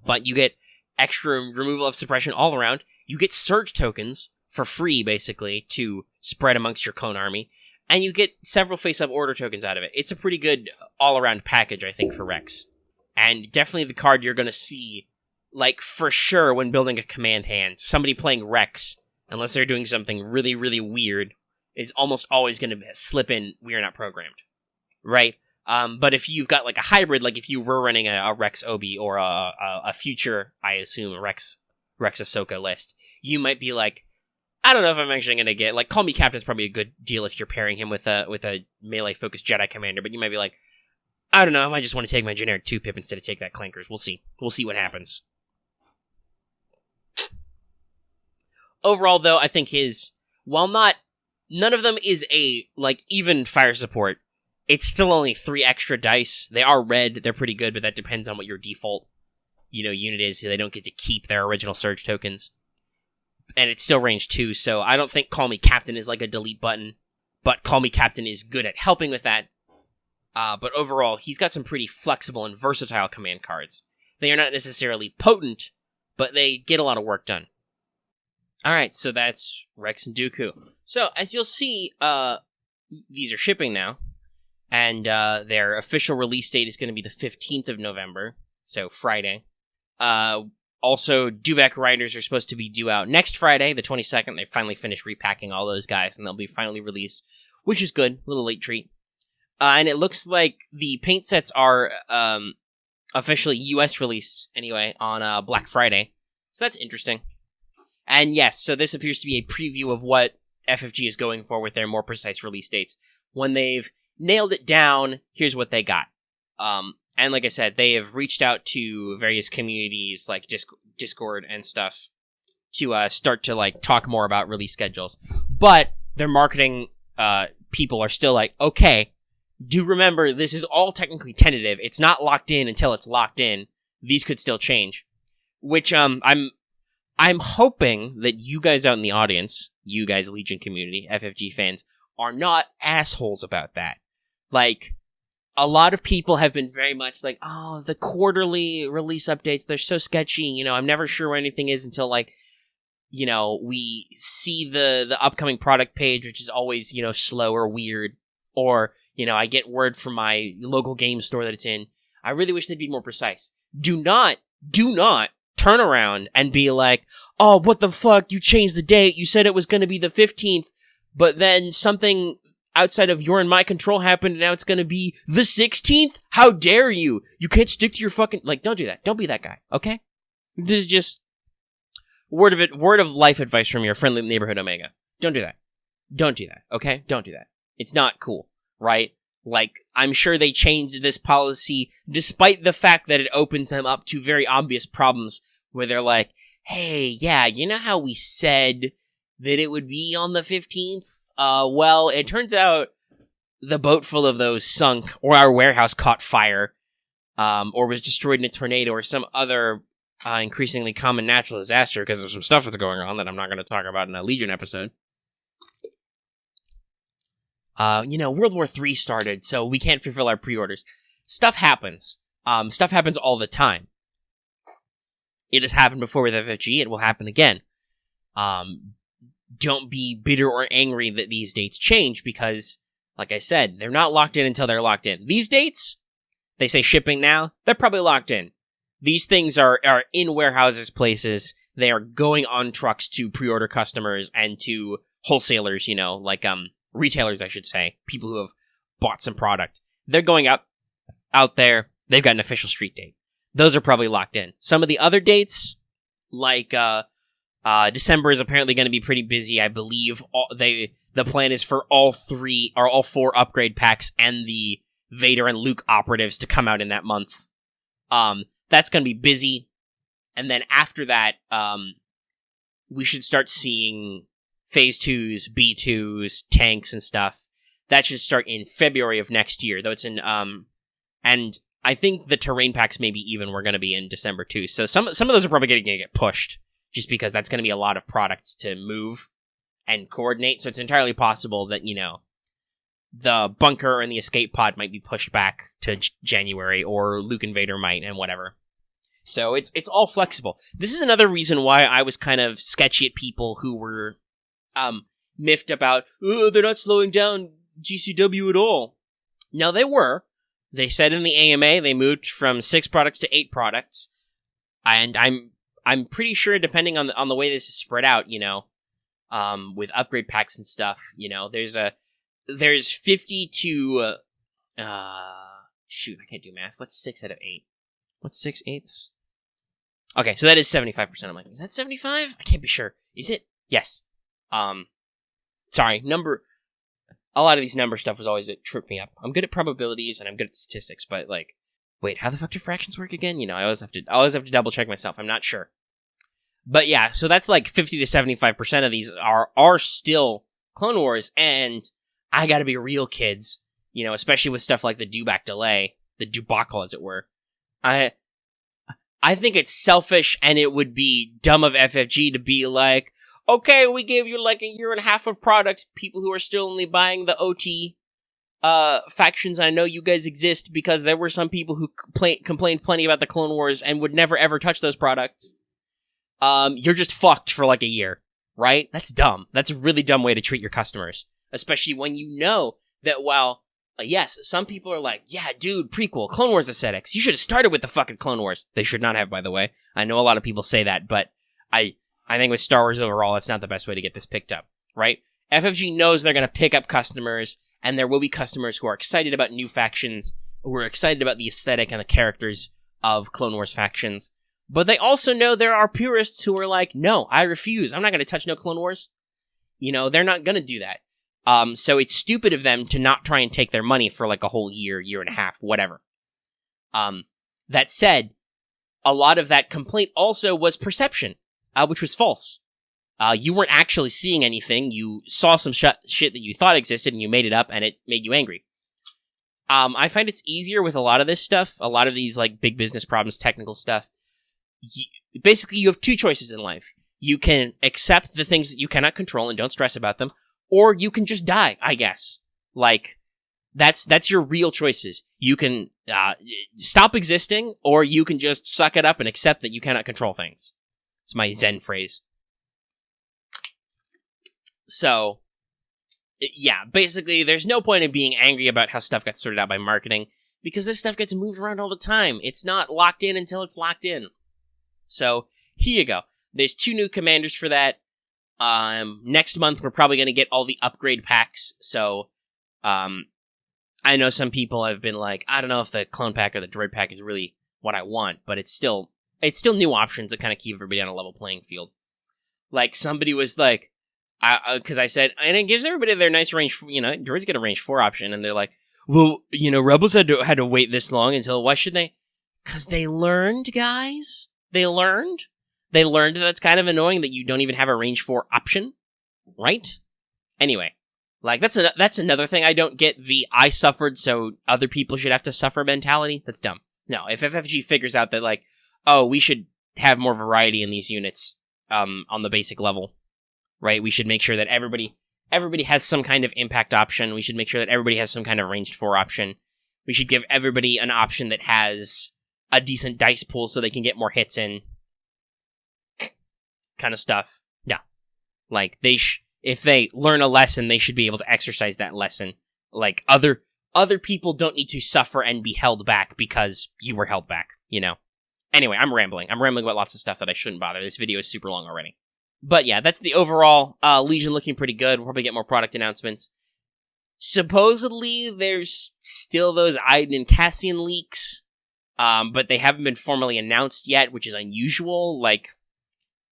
But you get extra removal of suppression all around. You get Surge tokens for free, basically, to spread amongst your clone army. And you get several face-up order tokens out of it. It's a pretty good all-around package, I think, for Rex. And definitely the card you're going to see, for sure, when building a command hand. Somebody playing Rex, unless they're doing something really, really weird, it's almost always going to slip in, we are not programmed, right? But if you've got like a hybrid, like if you were running a Rex Obi or a future, I assume, Rex Ahsoka list, you might be like, I don't know if I'm actually going to get, like, Call Me Captain's probably a good deal if you're pairing him with a melee-focused Jedi Commander, but you might be like, I don't know, I might just want to take my generic 2-pip instead of take that Clankers. We'll see. We'll see what happens. Overall, though, I think while none of them is a, like, even fire support, it's still only 3 extra dice. They are red, they're pretty good, but that depends on what your default, unit is, so they don't get to keep their original surge tokens. And it's still range 2, so I don't think Call Me Captain is like a delete button, but Call Me Captain is good at helping with that. But overall, he's got some pretty flexible and versatile command cards. They are not necessarily potent, but they get a lot of work done. Alright, so that's Rex and Dooku. So, as you'll see, these are shipping now, and their official release date is going to be the 15th of November, so Friday. Also, Dewback Riders are supposed to be due out next Friday, the 22nd. They finally finished repacking all those guys, and they'll be finally released, which is good. A little late treat. And it looks like the paint sets are officially US released, anyway, on Black Friday. So that's interesting. And yes, so this appears to be a preview of what FFG is going for with their more precise release dates. When they've nailed it down, here's what they got. And like I said, they have reached out to various communities like Discord and stuff to start to like talk more about release schedules. But their marketing people are still like, okay, do remember this is all technically tentative. It's not locked in until it's locked in. These could still change. Which I'm hoping that you guys out in the audience, you guys Legion community, FFG fans, are not assholes about that. Like, a lot of people have been very much like, oh, the quarterly release updates, they're so sketchy, I'm never sure where anything is until, like, we see the upcoming product page, which is always, slow or weird, or, I get word from my local game store that it's in. I really wish they'd be more precise. Do not turn around and be like, oh, what the fuck, you changed the date, you said it was going to be the 15th, but then something outside of your and my control happened, and now it's gonna be the 16th? How dare you? You can't stick to your fucking... Like, don't do that. Don't be that guy, okay? This is just word of life advice from your friendly neighborhood Omega. Don't do that. Don't do that, okay? Don't do that. It's not cool, right? Like, I'm sure they changed this policy despite the fact that it opens them up to very obvious problems where they're like, hey, yeah, you know how we said that it would be on the 15th? Well, it turns out the boat full of those sunk, or our warehouse caught fire, or was destroyed in a tornado, or some other increasingly common natural disaster, because there's some stuff that's going on that I'm not going to talk about in a Legion episode. World War III started, so we can't fulfill our pre-orders. Stuff happens. Stuff happens all the time. It has happened before with FFG, it will happen again. Don't be bitter or angry that these dates change because, like I said, they're not locked in until they're locked in. These dates, they say shipping now, they're probably locked in. These things are in warehouses, places. They are going on trucks to pre-order customers and to wholesalers, like retailers, I should say, people who have bought some product. They're going out there. They've got an official street date. Those are probably locked in. Some of the other dates, like December is apparently going to be pretty busy. I believe the plan is for all 4 upgrade packs and the Vader and Luke operatives to come out in that month. That's going to be busy. And then after that, we should start seeing Phase 2s, B2s, tanks and stuff. That should start in February of next year, though it's in, and I think the terrain packs maybe even were going to be in December too. So some of those are probably going to get pushed, just because that's going to be a lot of products to move and coordinate. So it's entirely possible that, the bunker and the escape pod might be pushed back to January, or Luke and Vader might, and whatever. So it's all flexible. This is another reason why I was kind of sketchy at people who were miffed about, oh, they're not slowing down GCW at all. No, they were. They said in the AMA they moved from 6 products to 8 products. And I'm pretty sure, depending on the way this is spread out, with upgrade packs and stuff. There's 50 to, shoot, I can't do math. What's 6 out of 8? What's 6/8? Okay, so that is 75%. I'm like, is that 75? I can't be sure. Is it? Yes. Sorry, a lot of these number stuff was always trip me up. I'm good at probabilities and I'm good at statistics, but like, wait, how the fuck do fractions work again? I always have to double check myself. I'm not sure. But yeah, so that's like 50 to 75% of these are still Clone Wars, and I gotta be real, kids. Especially with stuff like the dewback delay, the debacle, as it were. I think it's selfish, and it would be dumb of FFG to be like, okay, we gave you like a year and a half of product. People who are still only buying the OT factions, I know you guys exist because there were some people who complained plenty about the Clone Wars and would never ever touch those products. You're just fucked for like a year, right? That's dumb. That's a really dumb way to treat your customers, especially when you know that while yes, some people are like, yeah, dude, prequel, Clone Wars aesthetics. You should have started with the fucking Clone Wars. They should not have, by the way. I know a lot of people say that, but I think with Star Wars overall, it's not the best way to get this picked up, right? FFG knows they're going to pick up customers, and there will be customers who are excited about new factions, who are excited about the aesthetic and the characters of Clone Wars factions. But they also know there are purists who are like, no, I refuse. I'm not going to touch no Clone Wars. They're not going to do that. So it's stupid of them to not try and take their money for like a whole year and a half, whatever. That said, a lot of that complaint also was perception, which was false. You weren't actually seeing anything. You saw some shit that you thought existed and you made it up and it made you angry. I find it's easier with a lot of this stuff, a lot of these like big business problems, technical stuff. Basically, you have two choices in life. You can accept the things that you cannot control and don't stress about them, or you can just die, I guess. Like, that's your real choices. You can stop existing, or you can just suck it up and accept that you cannot control things. It's my Zen phrase. So, yeah, basically, there's no point in being angry about how stuff got sorted out by marketing, because this stuff gets moved around all the time. It's not locked in until it's locked in. So, here you go. There's 2 new commanders for that. Next month, we're probably going to get all the upgrade packs, so, I know some people have been like, I don't know if the clone pack or the droid pack is really what I want, but it's still new options that kind of keep everybody on a level playing field. Like, somebody was like, because I said, and it gives everybody their nice range, droids get a range 4 option, and they're like, well, Rebels had to wait this long until, why should they? Because they learned, guys. They learned that it's kind of annoying that you don't even have a range 4 option, right? Anyway, like, that's another thing I don't get, the I suffered so other people should have to suffer mentality. That's dumb. No, if FFG figures out that, like, oh, we should have more variety in these units, on the basic level, right? We should make sure that everybody has some kind of impact option. We should make sure that everybody has some kind of ranged 4 option. We should give everybody an option that has a decent dice pool so they can get more hits in. Kind of stuff. Yeah. Like, if they learn a lesson, they should be able to exercise that lesson. Like, other people don't need to suffer and be held back because you were held back, Anyway, I'm rambling. I'm rambling about lots of stuff that I shouldn't bother. This video is super long already. But yeah, that's the overall. Legion looking pretty good. We'll probably get more product announcements. Supposedly, there's still those Iden and Cassian leaks, but they haven't been formally announced yet, which is unusual. Like,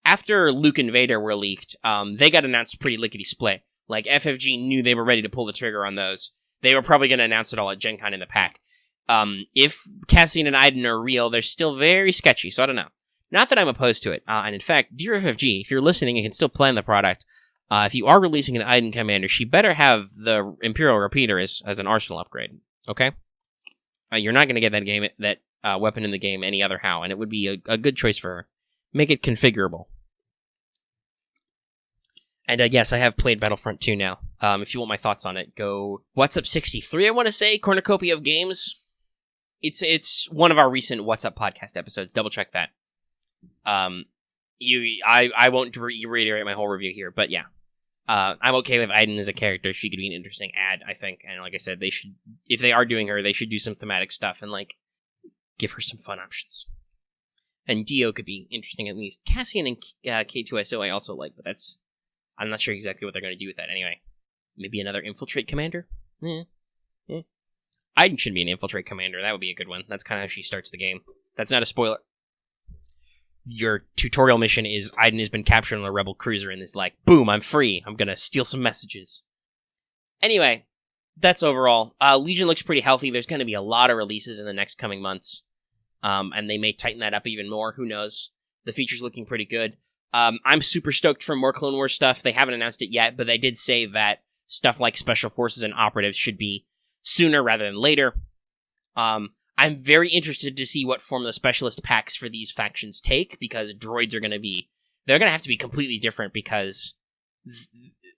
after Luke and Vader were leaked, they got announced pretty lickety-split. Like, FFG knew they were ready to pull the trigger on those. They were probably going to announce it all at Gen Con in the pack. If Cassian and Iden are real, they're still very sketchy, so I don't know. Not that I'm opposed to it. And in fact, dear FFG, if you're listening and can still plan the product, if you are releasing an Iden commander, she better have the Imperial Repeater as an arsenal upgrade, okay? You're not going to get that weapon in the game any other how, and it would be a good choice for her. Make it configurable. And yes, I have played Battlefront 2 now. If you want my thoughts on it, go What's Up 63, I want to say, Cornucopia of Games. It's one of our recent What's Up podcast episodes. Double check that. I won't reiterate my whole review here, but yeah. I'm okay with Iden as a character. She could be an interesting ad, I think. And like I said, if they are doing her, they should do some thematic stuff and like give her some fun options. And Dio could be interesting at least. Cassian and K2SO I also like, but I'm not sure exactly what they're going to do with that anyway. Maybe another infiltrate commander? Iden should be an infiltrate commander. That would be a good one. That's kind of how she starts the game. That's not a spoiler. Your tutorial mission is Iden has been captured on a rebel cruiser and is like, boom, I'm free. I'm going to steal some messages. Anyway, that's overall. Legion looks pretty healthy. There's going to be a lot of releases in the next coming months. And they may tighten that up even more. Who knows? The feature's looking pretty good. I'm super stoked for more Clone Wars stuff. They haven't announced it yet, but they did say that stuff like Special Forces and Operatives should be sooner rather than later. I'm very interested to see what form the Specialist packs for these factions take, because droids are going to be... They're going to have to be completely different because...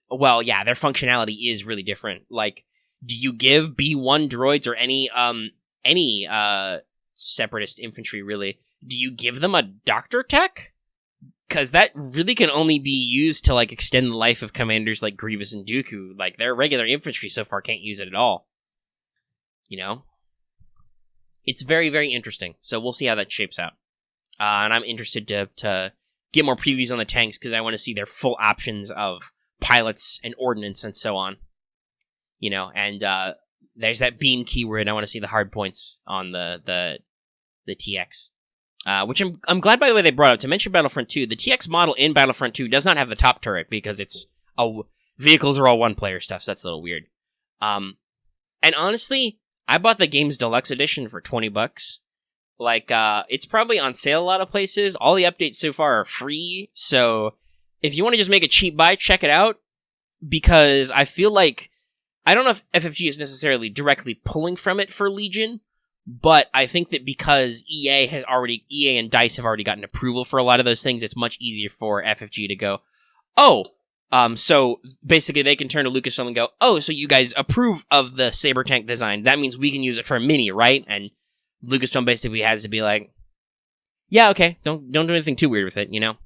Well, yeah, their functionality is really different. Like, do you give B1 droids or any Separatist infantry, really, do you give them a Doctor Tech? Because that really can only be used to, like, extend the life of commanders like Grievous and Dooku. Like, their regular infantry so far can't use it at all. You know? It's very, very interesting. So we'll see how that shapes out. And I'm interested to get more previews on the tanks, because I want to see their full options of pilots and ordnance and so on. You know, and there's that beam keyword. I want to see the hard points on the TX. Which I'm glad, by the way, they brought up. To mention Battlefront 2, the TX model in Battlefront 2 does not have the top turret, because it's vehicles are all one-player stuff, so that's a little weird. And honestly, I bought the game's deluxe edition for $20. Like, it's probably on sale a lot of places. All the updates so far are free, so if you want to just make a cheap buy, check it out, because I feel like, I don't know if FFG is necessarily directly pulling from it for Legion, but I think that because EA and DICE have already gotten approval for a lot of those things, it's much easier for FFG to go, so basically they can turn to Lucasfilm and go, so you guys approve of the Saber tank design. That means we can use it for a mini, right? And Lucasfilm basically has to be like, yeah, okay, don't do anything too weird with it, you know?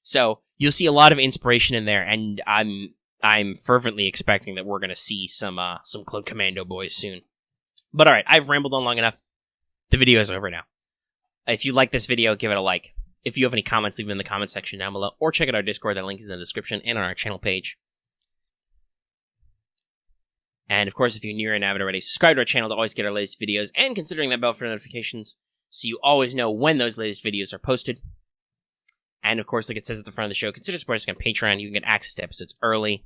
So you'll see a lot of inspiration in there, and I'm fervently expecting that we're going to see some Clone Commando boys soon. But alright, I've rambled on long enough. The video is over now. If you like this video, give it a like. If you have any comments, leave them in the comment section down below, or check out our Discord. That link is in the description and on our channel page. And of course, if you're new and haven't already, subscribe to our channel to always get our latest videos, and considering that bell for notifications, so you always know when those latest videos are posted. And of course, like it says at the front of the show, consider supporting us on Patreon. You can get access to episodes early,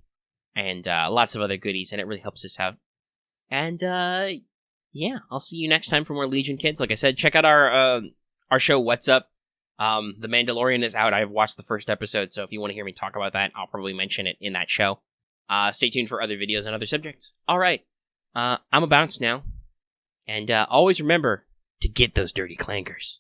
and lots of other goodies, and it really helps us out. And yeah, I'll see you next time for more Legion Kids. Like I said, check out our show, What's Up? The Mandalorian is out. I've watched the first episode, so if you want to hear me talk about that, I'll probably mention it in that show. Stay tuned for other videos on other subjects. Alright, I'm a bounce now. And always remember to get those dirty clankers.